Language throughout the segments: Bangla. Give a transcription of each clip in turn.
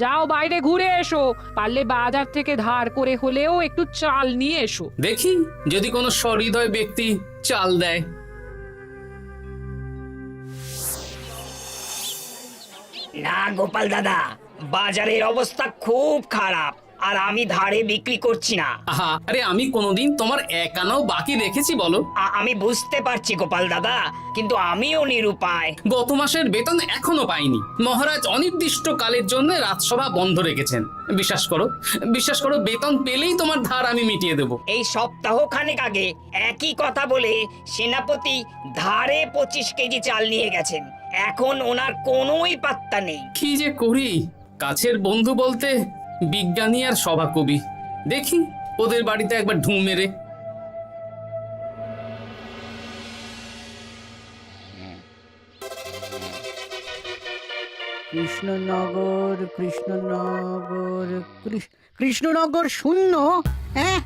যাও বাইরে ঘুরে এসো, পারলে বাজার থেকে ধার করে হলেও একটু চাল নিয়ে এসো। দেখি যদি কোনো সহৃদয় ব্যক্তি চাল দেয়। না গোপাল দাদা, বাজারের অবস্থা খুব খারাপ, আর আমি ধারে বিক্রি করছি না। আহা, আরে আমি কোনোদিন তোমার এক আনাও বাকি রেখেছি বলো? আমি বুঝতে পারছি গোপাল দাদা, কিন্তু আমিও নিরুপায়। গত মাসের বেতন এখনো পাইনি। মহারাজ অনির্দিষ্ট কালের জন্য রাজসভা বন্ধ রেখেছেন। বিশ্বাস করো, বেতন পেলেই তোমার ধার আমি মিটিয়ে দেব। এই সপ্তাহ খানেক আগে একই কথা বলে সেনাপতি ধারে 25 কেজি চাল নিয়ে গেছেন। এখন ওনার কোনোই পাত্তা নেই। কি যে করি, কাছের বন্ধু বলতে বিজ্ঞানী আর সভাকবি। দেখি ওদের বাড়িতে একবার ঢুঁ মেরে। কৃষ্ণনগর কৃষ্ণনগর কৃষ্ণনগর শূন্য। হ্যাঁ,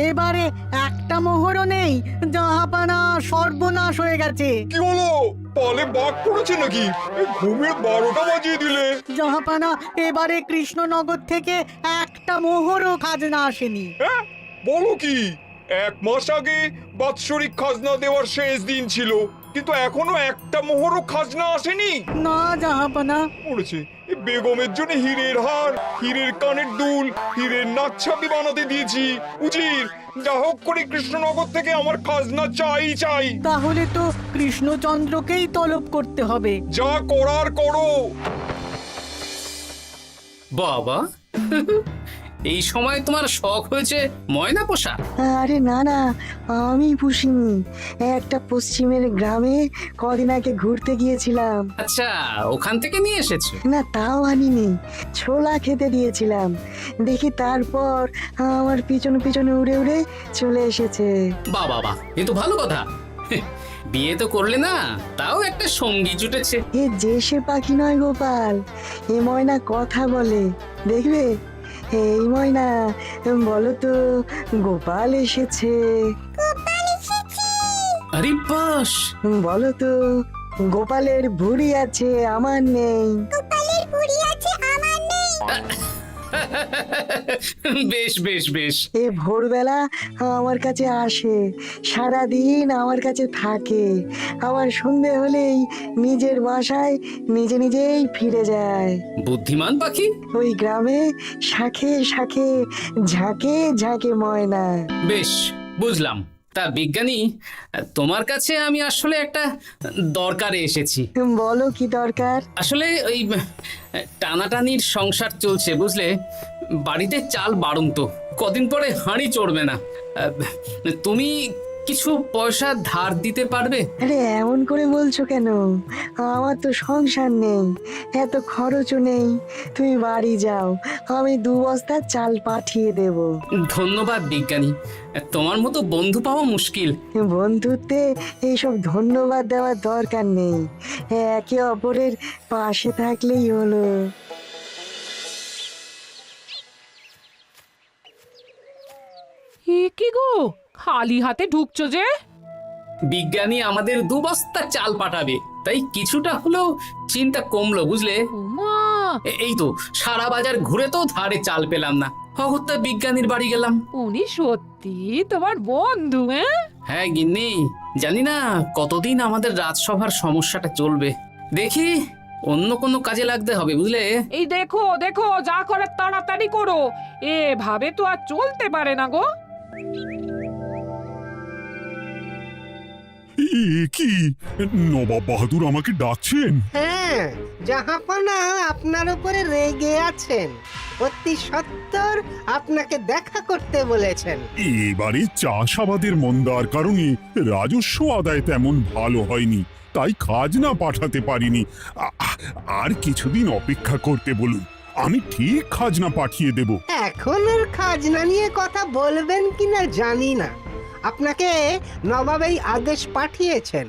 এবারে একটা মোহরও নেই। জাহাপানা সর্বনাশ হয়ে গেছে। কি হলো? পালে বাঘ পড়েছে নাকি? এই ঘুমের 12টা বাজিয়ে দিলে। জাহাপানা, এবারে কৃষ্ণনগর থেকে একটা মোহরও খাজনা আসেনি। হ্যাঁ, বলো কি? 1 মাস আগে বাৎসরিক খাজনা দেওয়ার শেষ দিন ছিল, কিন্তু এখনো একটা মোহরও খাজনা আসেনি। না জাহাপানা। পড়েছে এই বেগমের জন্য হীরের হার, হীরের কানের দুল, হীরের নাকছাবি বানাতে দিয়েছি। উজির, যা হোক করে কৃষ্ণনগর থেকে আমার খাজনা চাই। তাহলে তো কৃষ্ণচন্দ্রকেই তলব করতে হবে। যা করার করো। বাবা, এই সময় তোমার শখ হয়েছে ময়না পোষা? আরে না না, আমি পুষিনি। একটা পশ্চিমের গ্রামে কদিন আগে ঘুরতে গিয়েছিলাম। আচ্ছা, ওখান থেকে নিয়ে এসেছো? না, তাও আনিনি, ছোলা খেতে দিয়েছিলাম। দেখি তারপর আমার পিছনে উড়ে উড়ে চলে এসেছে। বাবা, এ তো ভালো কথা। বিয়ে তো করলে না, তাও একটা সঙ্গী জুটেছে। এ যে সে পাখি নয় গোপাল, এ ময়না কথা বলে, দেখবে। এই ময়না, বলো তো গোপাল এসেছে। আরে বাস, বলো তো গোপালের ভুঁড়ি আছে আমার নেই। বেশ। এ ভোরবেলা আমার কাছে আসে, সারাদিন আমার কাছে থাকে, আবার সন্ধে হলেই নিজের বাসায় নিজেই ফিরে যায়। বুদ্ধিমান পাখি। ওই গ্রামে শাখে শাখে ঝাঁকে ময়না। বেশ, বুঝলাম। তা বিজ্ঞানী, তোমার কাছে আমি আসলে একটা দরকারে এসেছি। বলো কি দরকার? আসলে ওই টানাটানির সংসার চলছে, বুঝলে। বাড়িতে চাল বাড়ন্ত, কদিন পরে হাঁড়ি চড়বে না। তুমি কিছু পয়সা ধার দিতে পারবে? আরে এমন করে বলছো কেন? আমার তো সংসার নেই, এত খরচও নেই। তুমি বাড়ি যাও, আমি 2 বস্তা চাল পাঠিয়ে দেব। ধন্যবাদ বিজ্ঞানী, তোমার মতো বন্ধু পাওয়া মুশকিল। বন্ধুত্বে এইসব ধন্যবাদ দেওয়ার দরকার নেই, একে অপরের পাশে থাকলেই হলো। এ কি গো, খালি হাতে ঢুকছো যে? বিজ্ঞানী আমাদের 2 বস্তা চাল পাঠাবে, তাই কিছুটা হলেও চিন্তা কমলো, বুঝলে। ওমা, এই তো সারা বাজার ঘুরে তো ধারে চাল পেলাম না। অগত্যা বিজ্ঞানীর বাড়ি গেলাম। উনি সত্যি তোমার বন্ধু? হ্যাঁ গিন্নি, জানি না কতদিন আমাদের রাজসভার সমস্যাটা চলবে। দেখি অন্য কোনো কাজে লাগতে হবে, বুঝলে। এই দেখো যা করার তাড়াতাড়ি করো, এভাবে তো আর চলতে পারে না গো। কি নবাব বাহাদুর আমাকে ডাকছেন? হ্যাঁ, জাহাপনা আপনার উপরে রেগে আছেন। অতি সত্বর আপনাকে দেখা করতে বলেছেন। এবারে চাষাবাদের মন্দার কারণে রাজস্ব আদায় তেমন ভালো হয়নি, তাই খাজনা পাঠাতে পারিনি। আর কিছুদিন অপেক্ষা করতে বলুন, আমি ঠিক খাজনা পাঠিয়ে দেব। এখন আর খাজনা নিয়ে কথা বলবেন কিনা জানি না। আপনাকে নবাব এই আদেশ পাঠিয়েছেন,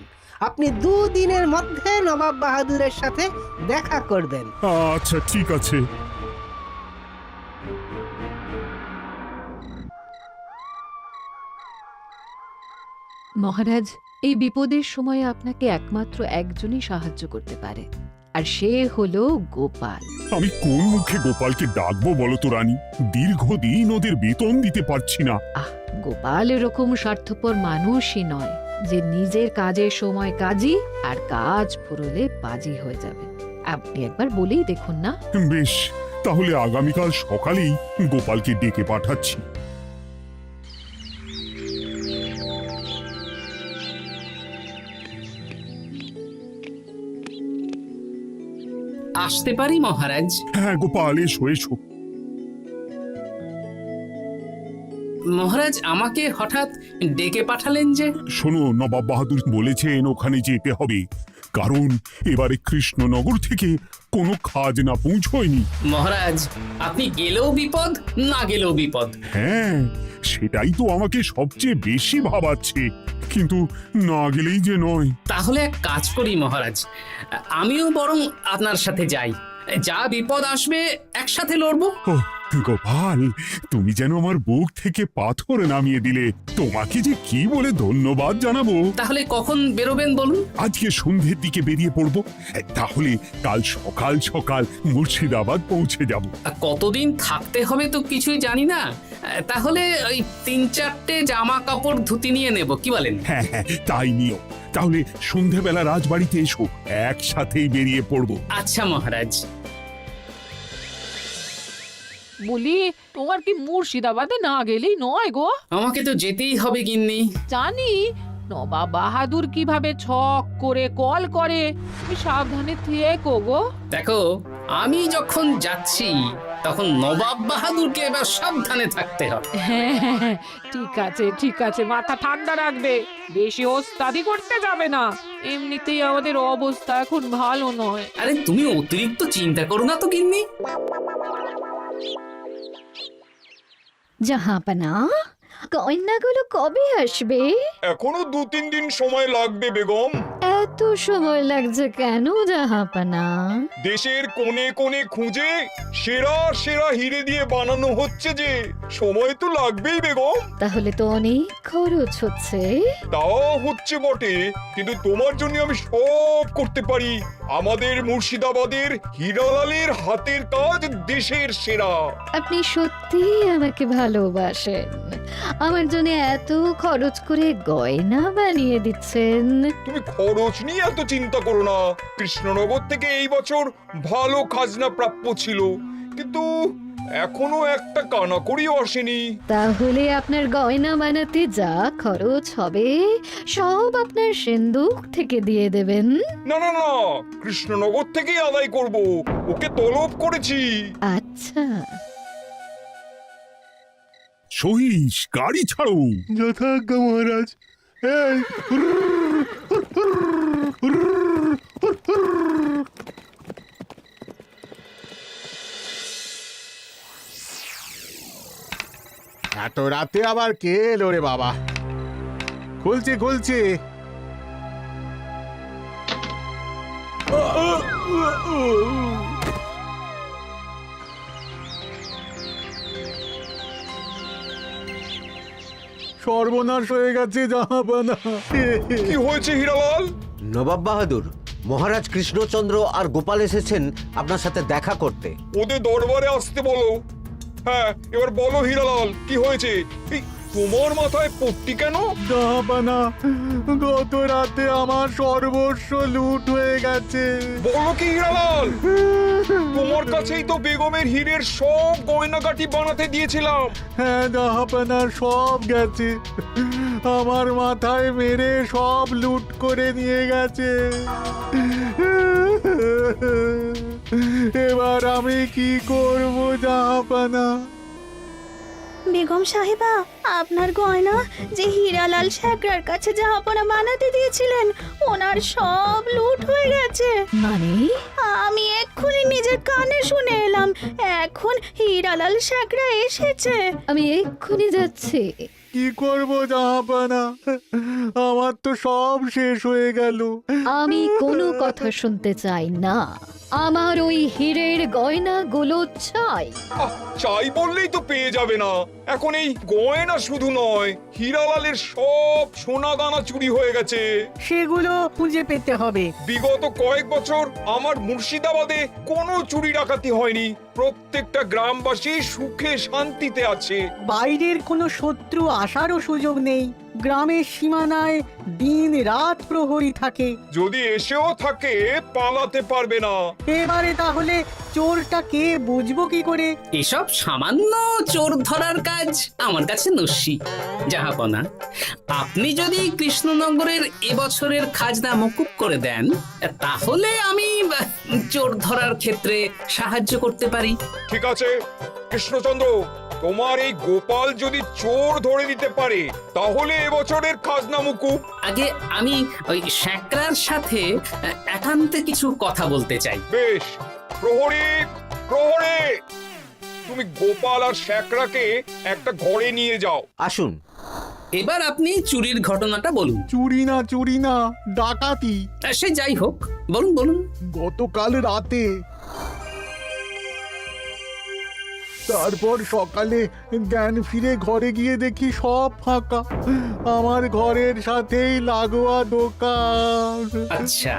আপনি 2 দিনের মধ্যে নবাব বাহাদুরের সাথে দেখা করবেন। আচ্ছা, ঠিক আছে। মহারাজ, এই বিপদের সময়ে আপনাকে একমাত্র একজনই সাহায্য করতে পারে। আর সে হলো গোপাল। আমি কোন মুখে গোপালকে ডাকবো বলো তো রানী? দীর্ঘদিন ওদের বেতন দিতে পারছি না। গোপাল এরকম স্বার্থপর মানুষই নয় যে নিজের কাজের সময় কাজী আর কাজ ফুরলে বাজি হয়ে যাবে। আপনি একবার বলেই দেখুন না। বেশ, তাহলে আগামীকাল সকালেই গোপালকে ডেকে পাঠাচ্ছি। আসতে পারি মহারাজ? হ্যাঁ গোপাল, এসো এসো। মহারাজ আমাকে হঠাৎ ডেকে পাঠালেন যে? শোনো, নবাব বাহাদুর বলেছেন ওখানে যেতে হবে, কারণ এবারে কৃষ্ণনগর থেকে কোনো খাজনা পৌঁছয়নি। মহারাজ, আপনি গেলেও বিপদ, না গেলেও বিপদ। হ্যাঁ, সেটাই তো আমাকে সবচেয়ে বেশি ভাবাচ্ছে, কিন্তু না গেলেই যে নয়। তাহলে এক কাজ করি মহারাজ, আমিও বরং আপনার সাথে যাই। যা বিপদ আসবে একসাথে লড়বো। ও গোপাল, তুমি যেন আমার বুক থেকে পাথর নামিয়ে দিলে। তোমাকে যে কি বলে ধন্যবাদ জানাবো। তাহলে কখন বেরোবেন বলুন? আজকে সন্ধ্যের দিকে বেরিয়ে পড়বো, তাহলে কাল সকাল সকাল মুর্শিদাবাদ পৌঁছে যাব। কতদিন থাকতে হবে তো কিছুই জানি না, তাহলে ওই 3-4টে জামা কাপড় ধুতি নিয়ে নেব, কি বলেন? হ্যাঁ হ্যাঁ, তাই নিও। তাহলে সন্ধ্যেবেলা রাজবাড়িতে এসো, একসাথেই বেরিয়ে পড়বো। আচ্ছা মহারাজ। বলি, তোমার কি মুর্শিদাবাদে না গেলেই নয় গো? আমাকে তো যেতেই হবে গিন্নি। জানি নবাব বাহাদুর কিভাবে ছক করে কল করে, তুমি সাবধানে থেকো গো। দেখো, আমি যখন যাচ্ছি তখন নবাব বাহাদুরকে এবার সাবধানে থাকতে হবে। হ্যাঁ, ঠিক আছে, মাথা ঠান্ডা রাখবে, বেশি ওস্তাদি করতে যাবে না। এমনিতেই আমাদের অবস্থা এখন ভালো নয়। আরে তুমি অতিরিক্ত চিন্তা করো না তো গিন্নি। জাহাপনা, কন্যাগুলো কবে আসবে? এখনো 2-3 দিন সময় লাগবে বেগম। এত সময় লাগছে কেন জাহাপনা? দেশের কোণে কোণে খুঁজে সেরা সেরা হিরে দিয়ে বানানো হচ্ছে, যে সময় তো লাগবেই বেগম। তাহলে তো অনেক খরচ হচ্ছে। তাও হচ্ছে বটে, কিন্তু তোমার জন্য আমি সব করতে পারি। আমাদের মুর্শিদাবাদের হীরালালের হাতের কাজ দেশের সেরা। আপনি সত্যি আমাকে ভালোবাসেন, আমার জন্য এত খরচ করে গয়না বানিয়ে দিচ্ছেন। তুমি খরচ নিয়ে এত চিন্তা করো না। কৃষ্ণনগর থেকে এই বছর ভালো খাজনা প্রাপ্য ছিল, কিন্তু এখনো একটা কানাকড়িও আসেনি। তাহলে আপনার গয়না বানাতে যা খরচ হবে সব আপনার সিন্দুক থেকে দিয়ে দেবেন? না না না, কৃষ্ণনগর থেকেই আদায় করব, ওকে তলব করেছি। আচ্ছা, সহিস, গাড়ি ছাড়ো। যথাজ্ঞা মহারাজ। এই এত রাতে আবার কে এলো রে বাবা? খুলছি। সর্বনাশ হয়ে গেছে জাহাপানা। কি হয়েছে হীরালাল? নবাব বাহাদুর, মহারাজ কৃষ্ণচন্দ্র আর গোপাল এসেছেন আপনার সাথে দেখা করতে। ওদের দরবারে আসতে বলো। হ্যাঁ, এবার বলো হীরালাল, কি হয়েছে? এই তোমার মাথায় পট্টি কেন? জাহাপানা, গত রাতে আমার সর্বস্ব লুট হয়ে গেছে। বলো কি হীরালাল? তোমার কাছেই তো বেগমের হীরের সব গয়নাগাটি বানাতে দিয়েছিলাম। হ্যাঁ জাহাপানা, সব গেছে। আমার মাথায় মেরে সব লুট করে নিয়ে গেছে। এবার আমি কি করব জাহাপানা? বেগম সাহেবা, আপনার গয়না যে হীরালাল শেখরার কাছে জাহাপনা বানাতে দিয়েছিলেন, ওনার সব লুট হয়ে গেছে। মানে? আমি এক্ষুনি নিজের কানে শুনে এলাম, এখন হীরালাল শেখরা এসেছে। আমি এক্ষুনি যাচ্ছি। কি করব জাহাপানা? আমার তো সব শেষ হয়ে গেল। আমি কোনো কথা শুনতে চাই না। আমার ওই হীরের গয়নাগুলো চাই। চাই বললেই তো পেয়ে যাবে না। এখন এই গয়না শুধু নয়, হীরালালের সব সোনা দানা চুরি হয়ে গেছে। সেগুলো খুঁজে পেতে হবে। বিগত কয়েক বছর আমার মুর্শিদাবাদে কোনো চুরি ডাকাতি হয়নি। প্রত্যেকটা গ্রামবাসী সুখে শান্তিতে আছে। বাইরের কোনো শত্রু আসারও সুযোগ নেই। গ্রামের সীমানায় দিন রাত প্রহরী থাকে। যদি এসেও থাকে পালাতে পারবে না। এবারে তাহলে চোরটা কে বুঝবো কি করে? এসব সামান্য চোর ধরার কাজ আমার কাছে নস্যি। জাহাপনা, আপনি যদি কৃষ্ণনগরের এবছরের খাজনা মকুব করে দেন, তাহলে আমি চোর ধরার ক্ষেত্রে সাহায্য করতে পারি। ঠিক আছে কৃষ্ণচন্দ্র, তোমার এই গোপাল যদি চোর ধরে দিতে পারে তাহলে এবছরের খাজনা মুকুব। আগে আমি ওই শ্যাকরার সাথে একান্তে কিছু কথা বলতে চাই। বেশ, প্রহরী প্রহরী, তুমি গোপাল আর শ্যাকরাকে একটা ঘরে নিয়ে যাও। আসুন। এবার আপনি চুরির ঘটনাটা বলুন। চুরি না, ডাকাতি। সে যাই হোক, বলুন বলুন। গতকাল রাতে, তারপর সকালে জ্ঞান ফিরে ঘরে গিয়ে দেখি সব ফাঁকা। আমার ঘরের সাথেই লাগোয়া দোকান। আচ্ছা,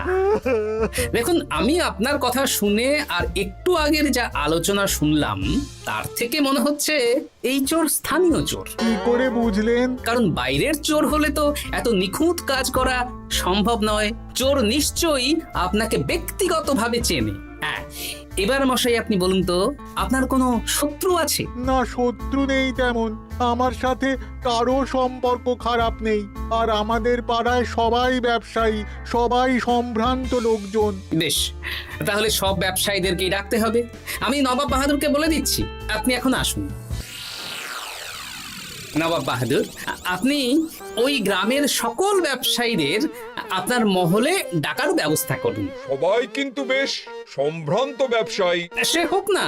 দেখুন, আমি আপনার কথা শুনে আর একটু আগের যা আলোচনা শুনলাম তার থেকে মনে হচ্ছে এই চোর স্থানীয় চোর। কি করে বুঝলেন? কারণ বাইরের চোর হলে তো এত নিখুঁত কাজ করা সম্ভব নয়। চোর নিশ্চয়ই আপনাকে ব্যক্তিগতভাবে চেনে। হ্যাঁ, এবার মশাই আপনি বলুন তো, আপনার কোনো শত্রু আছে? না, শত্রু নেই তেমন। আমার সাথে কারো সম্পর্ক খারাপ নেই। আর আমাদের পাড়ায় সবাই ব্যবসায়ী, সবাই সম্ভ্রান্ত লোকজন। বেশ, তাহলে সব ব্যবসায়ীদেরকেই রাখতে হবে। আমি নবাব বাহাদুরকে বলে দিচ্ছি, আপনি এখন আসুন। নবাব বাহাদুর, আপনি ওই গ্রামের সকল ব্যবসায়ীদের আপনার মহলে ডাকার ব্যবস্থা করুন। সবাই কিন্তু বেশ সম্ভ্রান্ত ব্যবসায়ী। সে হোক না,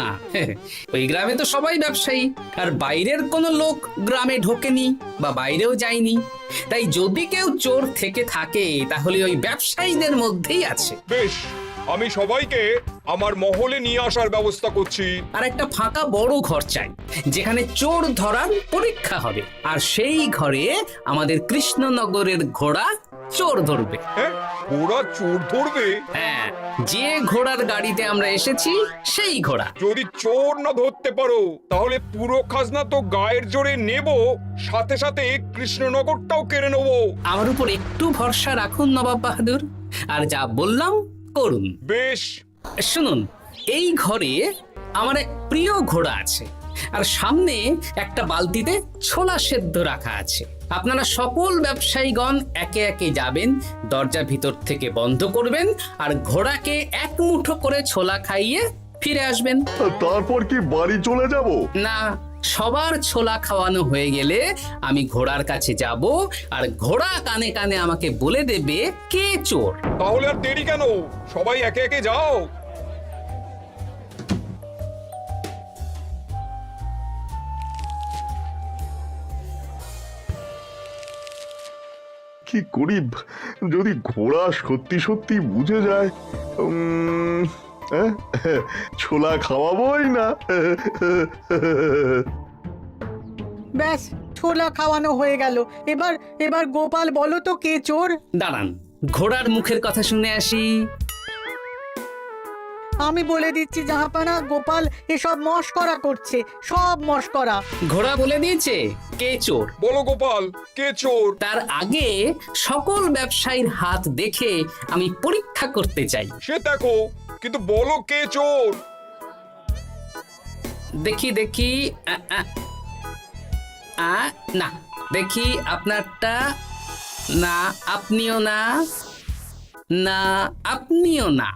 ওই গ্রামে তো সবাই ব্যবসায়ী, আর বাইরের কোনো লোক গ্রামে ঢোকেনি বা বাইরেও যায়নি। তাই যদি কেউ চোর থেকে থাকে তাহলে ওই ব্যবসায়ীদের মধ্যেই আছে। বেশ, আমি সবাইকে আমার মহলে নিয়ে আসার ব্যবস্থা করছি। আর একটা ফাঁকা বড় ঘর চাই, যেখানে চোর ধরার পরীক্ষা হবে। আর সেই ঘরে আমাদের কৃষ্ণনগরের ঘোড়া চোর ধরবে। হ্যাঁ, ঘোড়া চোর ধরবে? হ্যাঁ, যে ঘোড়ার গাড়িতে আমরা এসেছি সেই ঘোড়া। যদি চোর না ধরতে পারো তাহলে পুরো খাজনা তো গায়ের জোরে নেব, সাথে সাথে কৃষ্ণনগরটাও কেড়ে নেব। আমার উপর একটু ভরসা রাখুন নবাব বাহাদুর, আর যা বললাম করুন। বেশ, শুনুন, এই ঘরে আমার এক প্রিয় ঘোড়া আছে, আর সামনে একটা বালতিতে ছোলা সেদ্ধ রাখা আছে। আপনারা সকল ব্যবসায়ীগণ একে একে যাবেন, দরজা ভিতর থেকে বন্ধ করবেন, আর ঘোড়াকে এক মুঠো করে ছোলা খাইয়ে ফিরে আসবেন। তারপর কি বাড়ি চলে যাব? না, সবার ছোলা খাওয়ানো হয়ে গেলে আমি ঘোড়ার কাছে যাব, আর ঘোড়া কানে কানে আমাকে বলে দেবে কে চোর। তাহলে আর দেরি কেন, সবাই একে একে যাও। কি করি যদি ঘোড়া সত্যি সত্যি বুঝে যায়? ছোলা খাওয়াবোই না। ব্যাস, ছোলা খাওয়ানো হয়ে গেল। এবার গোপাল বলো তো কে চোর? দাঁড়ান, ঘোড়ার মুখের কথা শুনে আসি। আমি বলে দিচ্ছি জাহাপানা, গোপাল এসব মশকরা করছে, সব মশকরা। ঘোড়া বলে দিয়েছে কে চোর। বলো গোপাল, কে চোর? তার আগে সকল ব্যবসায়ীর হাত দেখে আমি পরীক্ষা করতে চাই। সে দেখো, কিন্তু বলো কে চোর? দেখি দেখি, না, দেখি আপনারটা। না, আপনিও না। না, আপনিও না।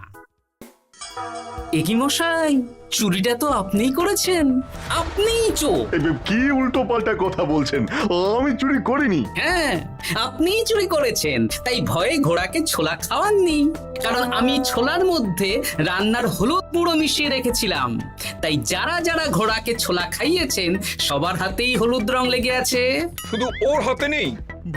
একি মশাই, চুরিটা তো আপনিই করেছেন, আপনিই চোর। কি উল্টো পাল্টা কথা বলছেন? আমি চুরি করিনি। হ্যাঁ, আপনিই চুরি করেছেন, তাই ভয়ে ঘোড়াকে ছোলা খাওয়াননি। কারণ আমি ছোলার মধ্যে রান্নার হলুদ গুঁড়ো মিশিয়ে রেখেছিলাম, তাই যারা যারা ঘোড়াকে ছোলা খাইয়েছেন সবার হাতেই হলুদ রং লেগে আছে। শুধু ওর হাতে নেই?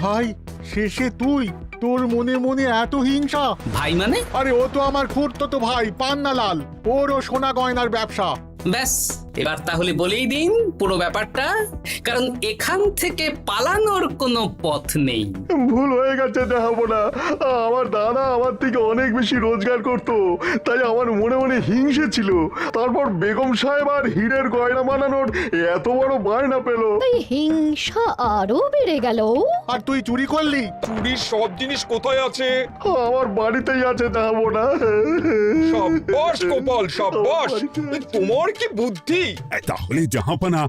ভাই, শেষে তুই, তোর মনে মনে এত হিংসা। ভাই মানে? আরে ও তো আমার খুড়তো ভাই পান্নালাল, ওরও সোনা গয়নার ব্যবসা। ব্যাস, এবার তাহলে বলেই দিন পুরো ব্যাপারটা, কারণ এখান থেকে পালানোর কোনো পথ নেই। ভুল হয়ে গেছে দেখাবো না, আমার দাদা আমার থেকে অনেক বেশি রোজগার করতো, তাই আমার মনে মনে হিংসে ছিল। তারপর বেগম সাহেব আর হীরের গয়না বানানোর এত বড় বায়না পেল, তাই হিংসা আরো বেড়ে গেল। আর তুই চুরি করলি? চুরির সব জিনিস কোথায় আছে? আমার বাড়িতেই আছে দেখাবো না। সাব্বাস গোপাল, সাব্বাস, তোমার কি বুদ্ধি! তাহলে জাহাপানা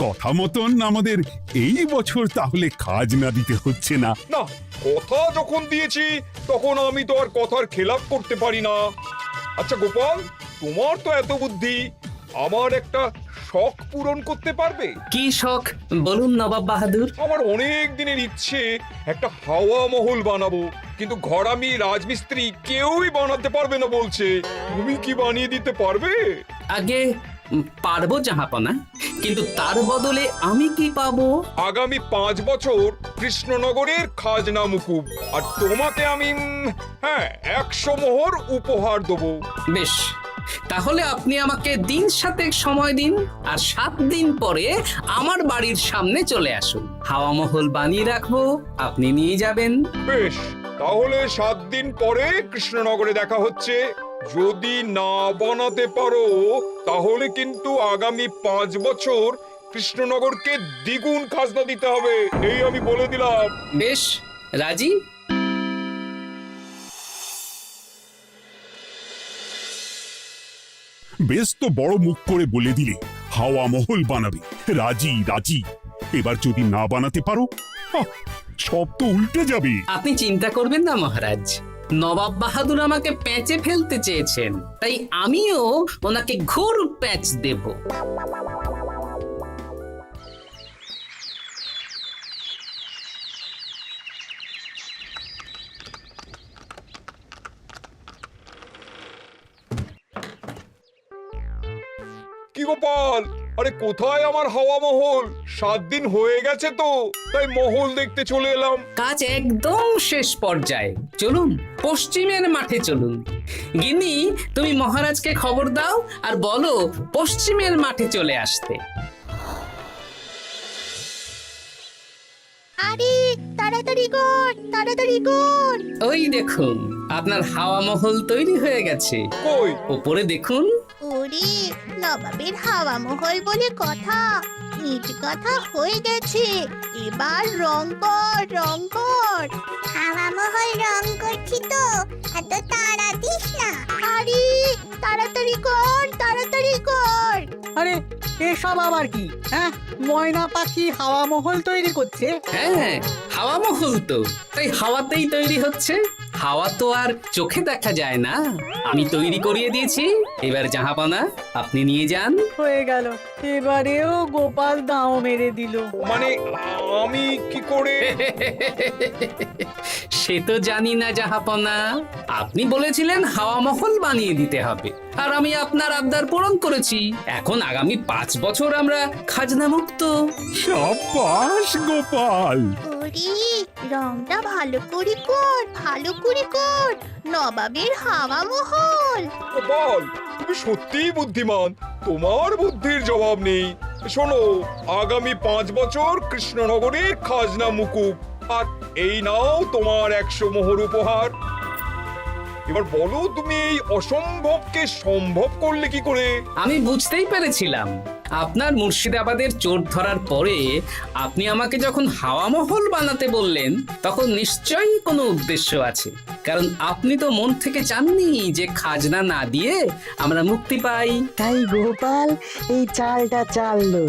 কথা মতন আমাদের এই বছর তাহলে খাজনা দিতে হচ্ছে না। না, কথা যখন দিয়েছি তখন আমি তো আর কথার খেলাপ করতে পারি না। আচ্ছা গোপাল, তোমার তো এত বুদ্ধি, আমার একটা শখ পূরণ করতে পারবে? কি শখ বলুন নবাব বাহাদুর। আমার অনেক দিনের ইচ্ছে একটা হাওয়া মহল বানাবো, কিন্তু ঘরামি রাজমিস্ত্রি কেউই বানাতে পারবে না বলছে। তুমি কি বানিয়ে দিতে পারবে? আগে পারবো জাহাপনা, কিন্তু তার বদলে আমি কি পাবো? আগামী 5 বছর কৃষ্ণনগরের খাজনা মুকুব, আর তোমাকে আমি 100 মোহর উপহার দেবো। বেশ, তাহলে আপনি আমাকে দিন 7 সময় দিন, আর 7 দিন পরে আমার বাড়ির সামনে চলে আসুন। হাওয়া মহল বানিয়ে রাখবো, আপনি নিয়ে যাবেন। বেশ, তাহলে 7 দিন পরে কৃষ্ণনগরে দেখা হচ্ছে। যদি না বানাতে পারো তাহলে কিন্তু আগামী 5 বছর কৃষ্ণনগরকে দ্বিগুণ খাজনা দিতে হবে, এই আমি বলে দিলাম। বেশ, রাজি। বেশ তো বড় মুখ করে বলে দিলে হাওয়া মহল বানাবে। রাজি রাজি। এবার যদি না বানাতে পারো, সব তো উল্টে যাবে। আপনি চিন্তা করবেন না মহারাজ, নবাব বাহাদুর আমাকে প্যাঁচে ফেলতে চেয়েছেন, তাই আমিও ওনাকে ঘোর প্যাঁচ দেব। কি গোপাল, আরে কোথায় আমার হাওয়া মহল? 7 দিন হয়ে গেছে তো, তাই মহল দেখতে চলে এলাম। কাজ একদম শেষ পর্যায়ে, চলুন পশ্চিমের মাঠে চলুন। গিন্নি, তুমি মহারাজকে খবর দাও আর বলো পশ্চিমের মাঠে চলে আসতে। আরে তাড়াতাড়ি কর, তাড়াতাড়ি কর। ওই দেখুন, আপনার হাওয়া মহল তৈরি হয়ে গেছে। কই? ওপরে দেখুন। ওরে, নবাবের হাওয়া মহল বলে কথা, ইট কথা হয়ে গেছে। এবার রং কর, রং কর। হাওয়া মহল রং করছি তো, এত তাড়া দিস না। আরে তাড়াতাড়ি কর, তাড়াতাড়ি কর। আরে এসব আবার কি? ময়না পাখি হাওয়া মহল তৈরি করছে? হ্যাঁ, হাওয়া মহল তো, তাই হাওয়াতেই তৈরি হচ্ছে। হাওয়া তো আর চোখে দেখা যায় না, আমি তৈরি করিয়ে দিয়েছি। এবার জাহাপানা আপনি নিয়ে যান। হয়ে গেল, এবারেও গোপাল দাও মেরে দিল। মানে আমি কি করে? সে তো জানি না জাহাপনা, আপনি বলেছিলেন হাওয়া মহল বানিয়ে দিতে হবে, আর আমি আপনার আবদার পূরণ করেছি। এখন আগামী 5 বছর আমরা খাজনা মুক্ত। সাব্বাস গোপাল। ওরে, রংটা ভালো করে কর, ভালো করে কর। নবাবের হাওয়া মহল। গোপাল, তুমি সত্যিই বুদ্ধিমান, তোমার বুদ্ধির জবাব নেই। শোনো, আগামী 5 বছর কৃষ্ণনগরের খাজনা মুকুব, আর এই নাও তোমার 100 মোহর উপহার। এবার বলো, তুমি এই অসম্ভবকে সম্ভব করলে কি করে? আমি বুঝতেই পেরেছিলাম, আপনার মুর্শিদাবাদের চোর ধরার পরে আপনি আমাকে যখন হাওয়া মহল বানাতে বললেন, তখন নিশ্চয়ই কোনো উদ্দেশ্য আছে। কারণ আপনি তো মন থেকে চাননি যে খাজনা না দিয়ে আমরা মুক্তি পাই। তাই গোপাল এই চালটা চাললো।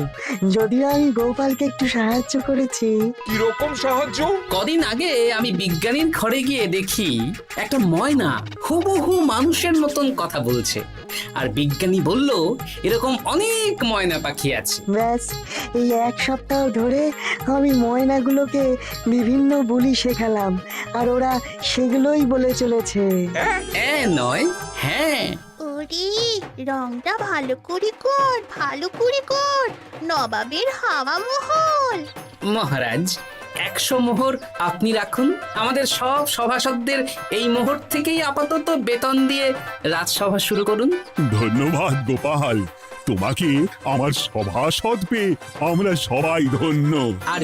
যদিও আমি গোপালকে একটু সাহায্য করেছি। কিরকম সাহায্য? কদিন আগে আমি বিজ্ঞানীর ঘরে গিয়ে দেখি একটা ময়না হুবহু মানুষের মতন কথা বলছে, আর বিজ্ঞানী বলল এরকম অনেক ময়না পাখি আছে। ব্যাস, এই 1 সপ্তাহ ধরে আমি ময়নাগুলোকে বিভিন্ন বুলি শেখালাম, আর ওরা সেগুলোই বলে চলেছে। নয়, হ্যাঁ। ওরে, রংটা ভালো করে কর, ভালো করে কর। নবাবের হাওয়া মহল। মহারাজ, 100 মোহর আপনি রাখুন। আমাদের সব সভাসদদের এই মোহর থেকেই আপাতত বেতন দিয়ে রাজসভা শুরু করুন। ধন্যবাদ গোপাল, তোমাকে আমার সভাসদ পেয়ে আমরা সবাই ধন্য। আর